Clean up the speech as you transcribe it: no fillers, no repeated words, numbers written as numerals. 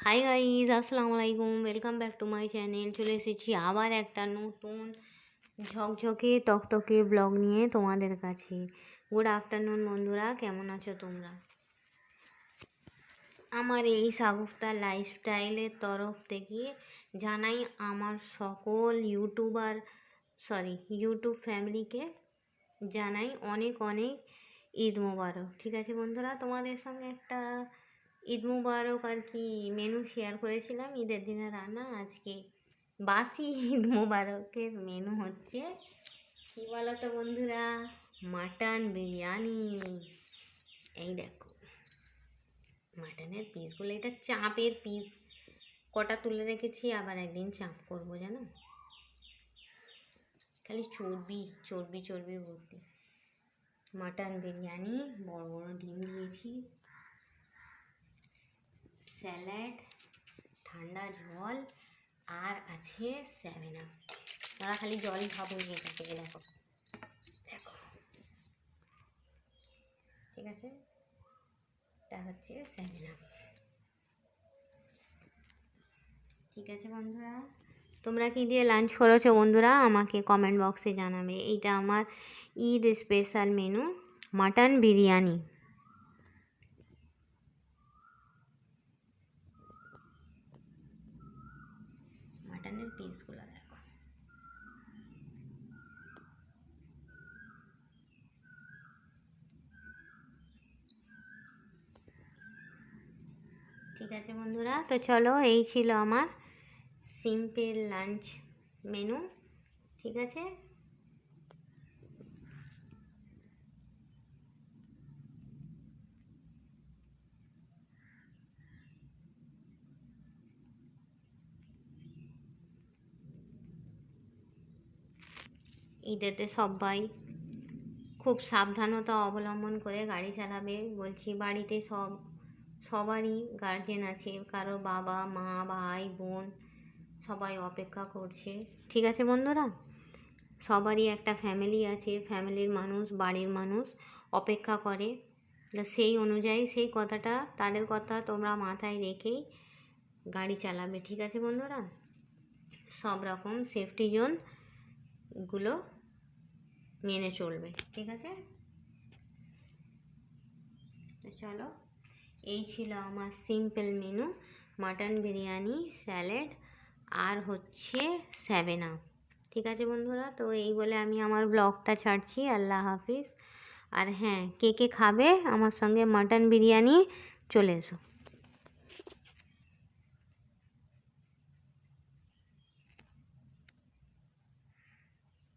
Hi guys, আসসালামু আলাইকুম। Welcome back to my channel. চলে এসেছি আবার একটা নতুন ঝকঝকে তকতকে ব্লগ নিয়ে তোমাদের কাছে। গুড আফটারনুন বন্ধুরা, কেমন আছো তোমরা? আমার এই সাগুফতা লাইফস্টাইলের তরফ থেকে জানাই আমার সকল ইউটিউব ফ্যামিলিকে জানাই অনেক অনেক ঈদ মোবারক। ঠিক আছে বন্ধুরা, তোমাদের সঙ্গে একটা ঈদ মুবারক আর কি মেনু শেয়ার করেছিলাম ঈদের দিনে রান্না। আজকে বাসি ঈদ মুবারকের মেনু হচ্ছে কী বলো তো বন্ধুরা, মাটন বিরিয়ানি। এই দেখো মাটনের পিসগুলো, এটা চাপের পিস কটা তুলে রেখেছি, আবার একদিন চাপ করবো জানো, খালি চর্বি চর্বি চর্বি ভর্তি। মাটন বিরিয়ানি, বড় বড় ডিম দিয়েছি, স্যালাড, ঠান্ডা জল, আর আছে 7 আপ। তারা খালি জলই ভাবুন এটা থেকে। দেখো দেখো, ঠিক আছে, এটা হচ্ছে 7 আপ। ঠিক আছে বন্ধুরা, তোমরা কি দিয়ে লাঞ্চ করেছো বন্ধুরা আমাকে কমেন্ট বক্সে জানাবে। এইটা আমার Eid special menu, mutton biryani. মাটনের পিসগুলো দেখো, ঠিক আছে বন্ধুরা। তো চলো, এই ছিল আমার সিম্পল লাঞ্চ মেনু। ঠিক আছে, ঈদেতে সবাই খুব সাবধানতা অবলম্বন করে গাড়ি চালাবে বলছি। বাড়িতে সবারই গার্জেন আছে, কারো বাবা মা ভাই বোন সবাই অপেক্ষা করছে। ঠিক আছে বন্ধুরা, সবারই একটা ফ্যামিলি আছে, ফ্যামিলির মানুষ বাড়ির মানুষ অপেক্ষা করে। সেই অনুযায়ী সেই কথাটা, তাদের কথা তোমরা মাথায় রেখেই গাড়ি চালাবে। ঠিক আছে বন্ধুরা, সব রকম সেফটি জোনগুলো মেনে চলবে। ঠিক আছে, চলো, এই ছিল আমার simple menu, mutton biryani, salad, আর হচ্ছে 7 আপ। ঠিক আছে বন্ধুরা, তো এই বলে আমি আমার ব্লগটা ছাড়ছি। আল্লাহ হাফিজ। আর হ্যাঁ, কে কে খাবে আমার সঙ্গে মাটন বিরিয়ানি, চলে এসো।